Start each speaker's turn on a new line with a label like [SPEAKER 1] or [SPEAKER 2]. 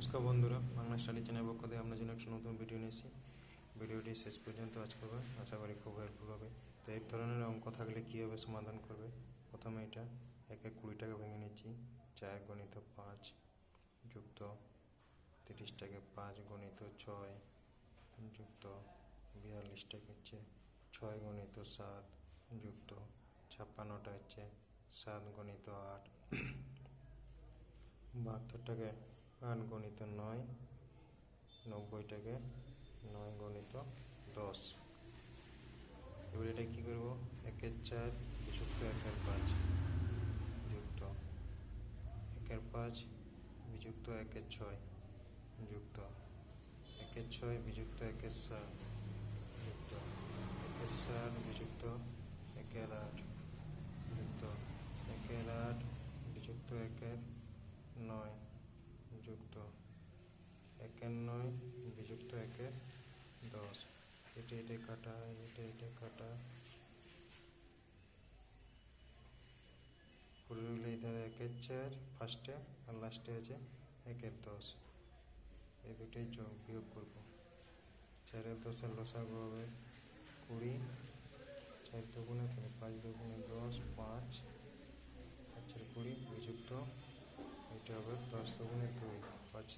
[SPEAKER 1] নমস্কার বন্ধুরা, Bangla study channel পক্ষ থেকে আপনার জন্য একটা নতুন ভিডিও নিয়েছি। ভিডিওটি শেষ পর্যন্ত ওয়াচ করবে, আশা করি খুব হেল্পফুল হবে। তো এই ধরনের অঙ্ক থাকলে কীভাবে সমাধান করবে, প্রথমে এটা 1-20 ভেঙে নিচ্ছি। 4 × 5 যুক্ত 30 5 × 6 যুক্ত 42 হচ্ছে 6 × 7 যুক্ত 56 হচ্ছে 7 × 8 72 8 × 9 90 9 × 10। এবার এটা কী করবো, 1-4 যুক্ত 1-5 যুক্ত 1-5 বিযুক্ত 1-6 যুক্ত 1-6 বিযুক্ত 1-7 যুক্ত 1-7 বিযুক্ত 1-8 যুক্ত 1-8 বিযুক্ত 1-9 যুক্ত 1-9 বিযুক্ত 1-10। এটা কাটা, এটা কাটা, পুরো রইল এই ধারে 1-4 ফার্স্টে আর লাস্টে আছে 1-10। এই দুটোই বিয়োগ করবো। 4-10 লসাগু হবে 20, 4 দুগুণে 5 দুগুণে 10, 5 4 20 বিযুক্ত এটা হবে 10 দুগুণে 2, 5